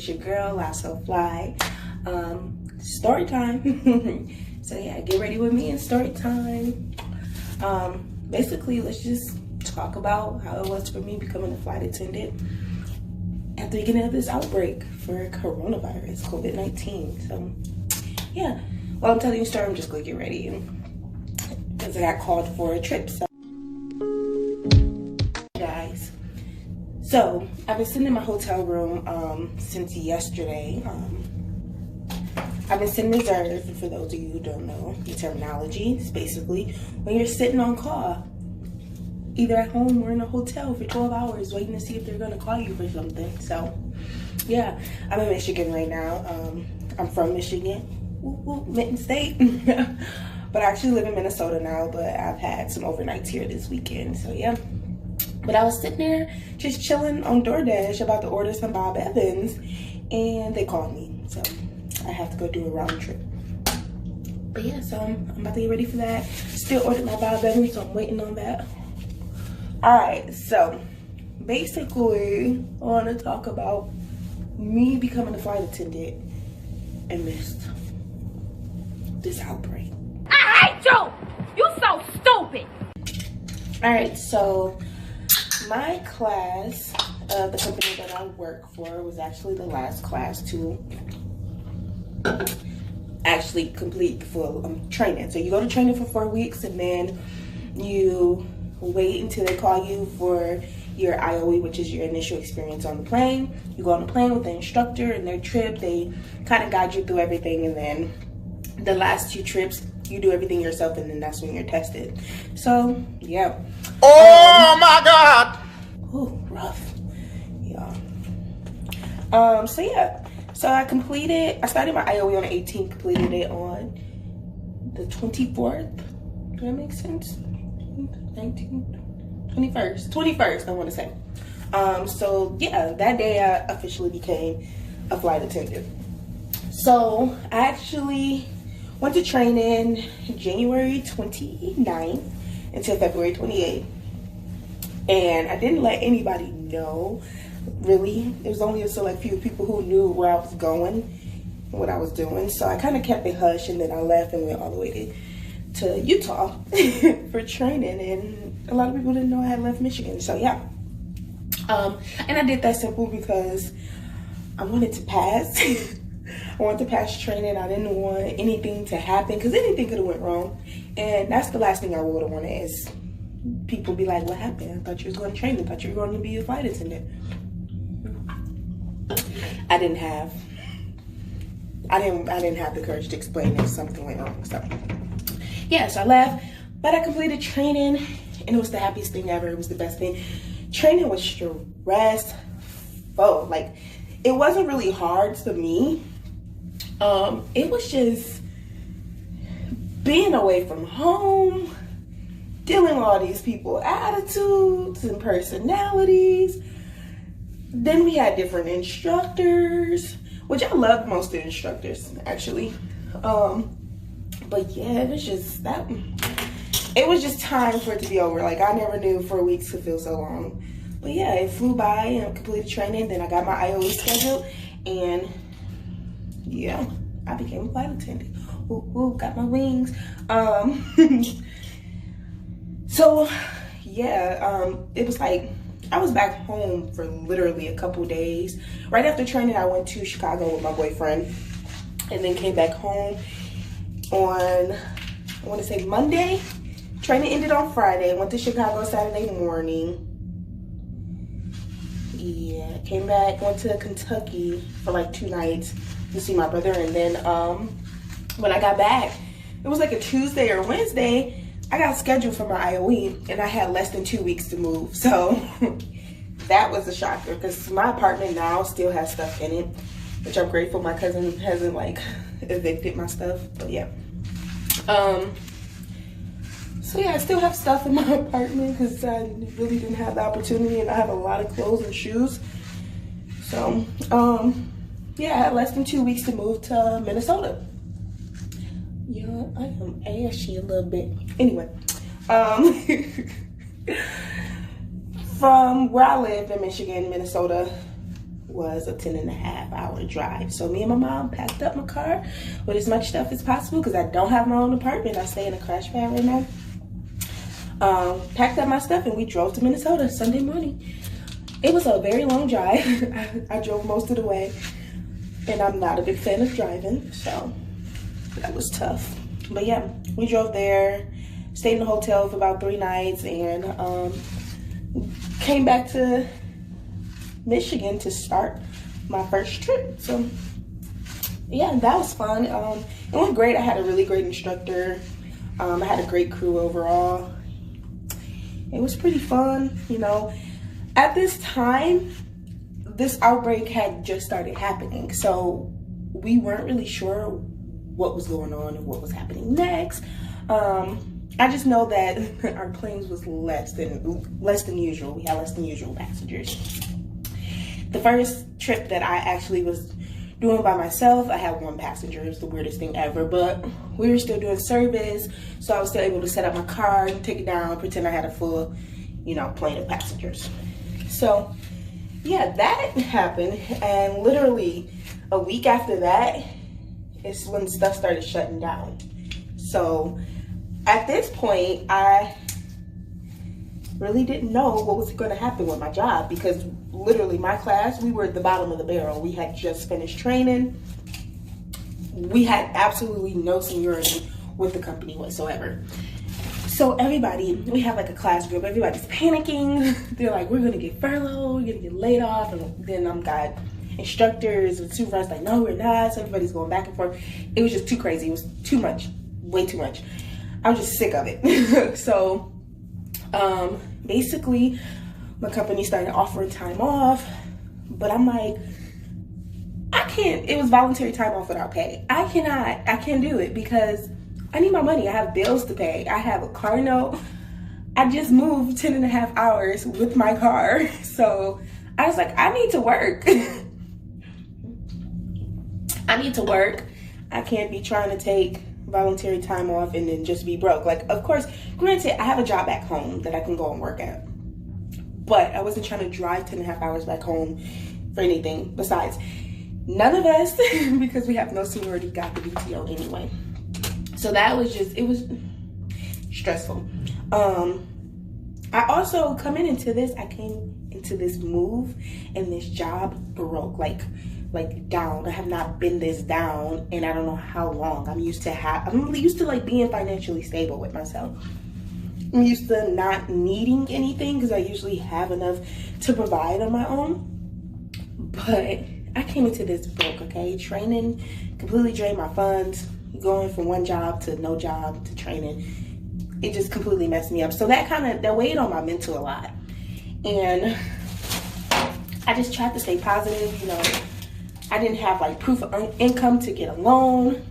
It's your girl, I So Fly. Story time. So yeah, get ready with me in story time. Basically, let's just talk about how it was for me becoming a flight attendant at the beginning of this outbreak for coronavirus, COVID-19. So yeah, while I'm telling you a story, I'm just gonna get ready because I got called for a trip. So guys, so I've been sitting in my hotel room since yesterday. I've been sitting reserved. For those of you who don't know the terminology, it's basically when you're sitting on call, either at home or in a hotel for 12 hours waiting to see if they're gonna call you for something. So yeah, I'm in Michigan right now. I'm from Michigan, Mitten State. But I actually live in Minnesota now, but I've had some overnights here this weekend, so yeah. But I was sitting there just chilling on DoorDash about to order some Bob Evans, and they called me, so I have to go do a round trip. But yeah, so I'm about to get ready for that. Still ordered my Bob Evans, so I'm waiting on that. Alright, so basically I want to talk about me becoming a flight attendant amidst this outbreak. I hate you! You so stupid! Alright, so my class, the company that I work for, was actually the last class to actually complete full training. So you go to training for 4 weeks, and then you wait until they call you for your IOE, which is your initial experience on the plane. You go on the plane with the instructor and their trip. They kind of guide you through everything, and then the last 2 trips you do everything yourself, and then that's when you're tested. So yeah. Oh my God. Ooh, rough. Yeah. So yeah. So I started my IOE on the 18th, completed it on the 24th. Does that make sense? 19th, 21st, I want to say. So yeah, that day I officially became a flight attendant. So I actually went to training January 29th until February 28th. And I didn't let anybody know, really. There was only a select few people who knew where I was going and what I was doing. So I kind of kept it hush, and then I left and went all the way to Utah for training. And a lot of people didn't know I had left Michigan. So yeah. And I did that simple because I wanted to pass. I wanted to pass training. I didn't want anything to happen, because anything could have went wrong. And that's the last thing I would have wanted, is people be like, what happened? I thought you was going to train. I thought you were going to be a flight attendant. I didn't have the courage to explain if something went wrong. So yeah, so I left, but I completed training, and it was the happiest thing ever. It was the best thing. Training was stressful. Like, it wasn't really hard to me. It was just being away from home, dealing with all these people, attitudes and personalities. Then we had different instructors, which I loved most of the instructors, actually. But yeah, it was just that. It was just time for it to be over. Like, I never knew 4 weeks could feel so long. But yeah, it flew by, and I completed training. Then I got my IOE scheduled, and yeah, I became a flight attendant. Ooh, got my wings. So yeah, it was like I was back home for literally a couple days. Right after training, I went to Chicago with my boyfriend, and then came back home on, I want to say, Monday. Training ended on Friday. Went to Chicago Saturday morning. Yeah, came back, went to Kentucky for like 2 nights to see my brother, and then when I got back, it was like a Tuesday or Wednesday, I got scheduled for my IOE, and I had less than 2 weeks to move. So that was a shocker, because my apartment now still has stuff in it, which I'm grateful my cousin hasn't like evicted my stuff. But yeah, so yeah, I still have stuff in my apartment because I really didn't have the opportunity, and I have a lot of clothes and shoes. So yeah, I had less than 2 weeks to move to Minnesota. Yeah, I am ashy a little bit. Anyway, from where I live in Michigan, Minnesota, was a 10.5-hour drive. So me and my mom packed up my car with as much stuff as possible because I don't have my own apartment. I stay in a crash pad right now. Packed up my stuff and we drove to Minnesota Sunday morning. It was a very long drive. I drove most of the way, and I'm not a big fan of driving, so that was tough. But yeah, we drove there, stayed in the hotel for about 3 nights, and came back to Michigan to start my first trip. So yeah, that was fun. It went great. I had a really great instructor. I had a great crew overall. It was pretty fun, you know. At this time, this outbreak had just started happening, so we weren't really sure what was going on and what was happening next. I just know that our planes was less than usual. We had less than usual passengers. The first trip that I actually was doing by myself, I had 1 passenger. It was the weirdest thing ever, but we were still doing service, so I was still able to set up my car, take it down, pretend I had a full, you know, plane of passengers. So yeah, that happened, and literally a week after that is when stuff started shutting down. So at this point, I really didn't know what was going to happen with my job, because literally my class, we were at the bottom of the barrel. We had just finished training. We had absolutely no seniority with the company whatsoever. So everybody, we have like a class group, everybody's panicking. They're like, we're gonna get furloughed, we're gonna get laid off. And then got instructors and supervisors like, no, we're not. So everybody's going back and forth. It was just too crazy. It was too much, way too much. I was just sick of it. So basically my company started offering time off, but I'm like, I can't. It was voluntary time off without pay. I can't do it because I need my money. I have bills to pay. I have a car note. I just moved 10.5 hours with my car. So I was like, I need to work. I need to work. I can't be trying to take voluntary time off and then just be broke. Like, of course, granted, I have a job back home that I can go and work at, but I wasn't trying to drive 10.5 hours back home for anything. Besides, none of us, because we have no seniority, got the PTO anyway. So that was just, it was stressful. I also, coming into this, I came into this move and this job broke, like down. I have not been this down and I don't know how long. I'm used to like being financially stable with myself. I'm used to not needing anything because I usually have enough to provide on my own. But I came into this broke, okay? Training completely drained my funds. Going from one job to no job to training, it just completely messed me up. So that weighed on my mental a lot. And I just tried to stay positive, you know. I didn't have like proof of income to get a loan.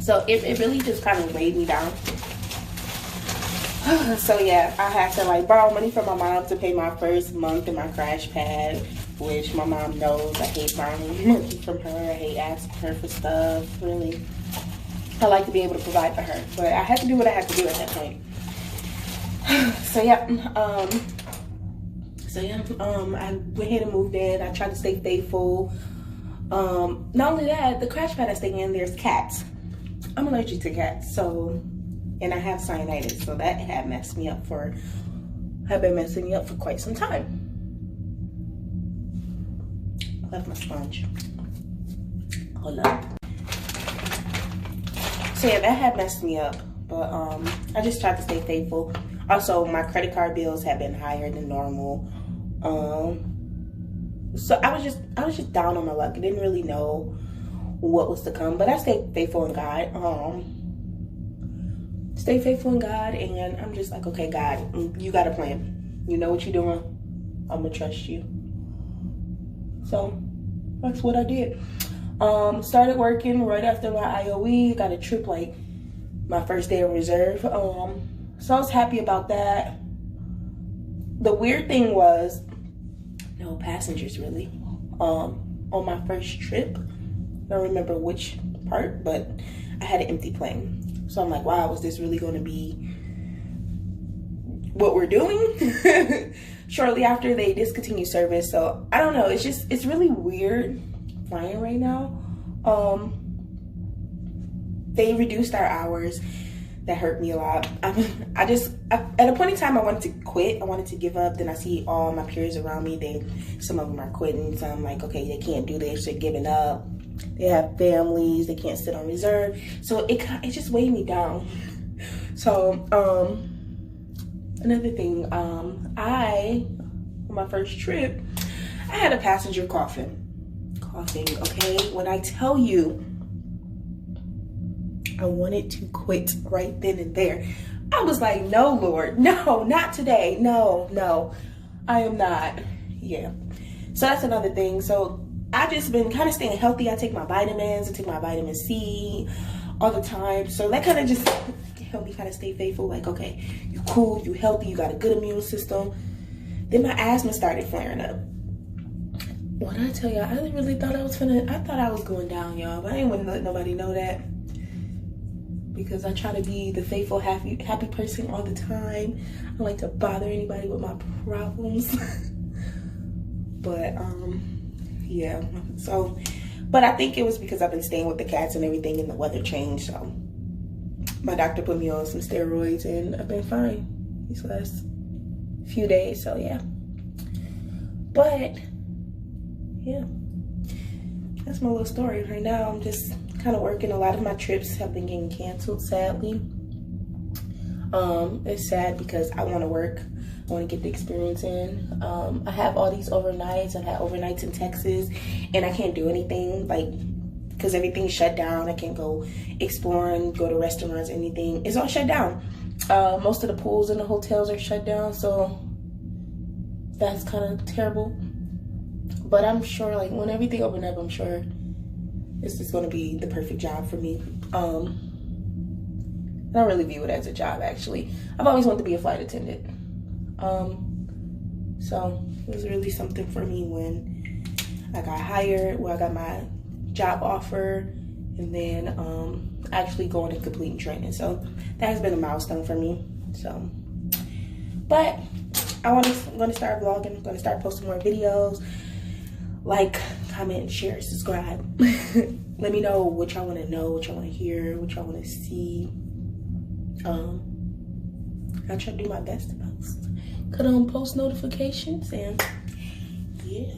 So it really just kind of weighed me down. So yeah, I had to like borrow money from my mom to pay my first month in my crash pad, which my mom knows I hate borrowing money from her. I hate asking her for stuff, really. I like to be able to provide for her, but I had to do what I had to do at that point. So yeah, I went ahead and moved in. I tried to stay faithful. Not only that, the crash pad I stay in, there's cats. I'm allergic to cats, so, and I have sinusitis, so that had been messing me up for quite some time. I left my sponge. Hold up. So yeah, that had messed me up, but I just tried to stay faithful. Also, my credit card bills had been higher than normal. So I was just down on my luck. I didn't really know what was to come, but I stayed faithful in God. Stay faithful in God, and I'm just like, okay, God, you got a plan. You know what you're doing. I'm gonna trust you. So that's what I did. Started working right after my IOE. Got a trip like my first day of reserve. So I was happy about that. The weird thing was no passengers really. On my first trip, I don't remember which part, but I had an empty plane. So I'm like, wow, is this really going to be what we're doing? shortly after they discontinued service. So I don't know, it's really weird flying right now. They reduced our hours. That hurt me a lot. At a point in time, I wanted to quit. I wanted to give up. Then I see all my peers around me. Some of them are quitting. So I'm like, okay, they can't do this. They're giving up. They have families. They can't sit on reserve. So it just weighed me down. So another thing, on my first trip, I had a passenger coughing. Okay, when I tell you, I wanted to quit right then and there. I was like, no, Lord, no, not today. No, I am not. Yeah. So that's another thing. So I just been kind of staying healthy. I take my vitamins, I take my vitamin C all the time. So that kind of just helped me kind of stay faithful. Like, okay, you cool, you healthy, you got a good immune system. Then my asthma started flaring up. When I tell y'all, I really thought I thought I was going down, y'all. But I didn't want to let nobody know that. Because I try to be the faithful, happy person all the time. I don't like to bother anybody with my problems. But, yeah. So, but I think it was because I've been staying with the cats and everything and the weather changed. So, my doctor put me on some steroids and I've been fine these last few days. So, yeah. But, yeah. That's my little story. Right now, I'm just kind of working. A lot of my trips have been getting canceled, sadly. It's sad because I want to work. I want to get the experience in. I have all these overnights. I've had overnights in Texas, and I can't do anything, like, because everything's shut down. I can't go exploring, go to restaurants, anything. It's all shut down. Most of the pools in the hotels are shut down, so that's kind of terrible. But I'm sure, like, when everything opens up, I'm sure this is going to be the perfect job for me. I don't really view it as a job, actually. I've always wanted to be a flight attendant. So it was really something for me when I got hired, I got my job offer, and then actually going and completing training. So that has been a milestone for me. So, but I'm going to start vlogging. I'm going to start posting more videos. Like, comment, share, subscribe. Let me know what y'all want to know, what y'all want to hear, what y'all want to see. I'll try to do my best to post. Cut on post notifications and yeah.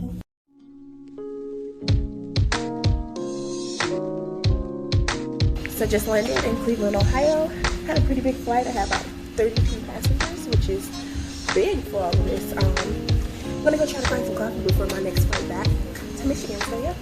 So just landed in Cleveland, Ohio. Had a pretty big flight. I had about 32 passengers, which is big for all of this. I'm gonna go try to find some coffee before my next flight back to Michigan. So yeah.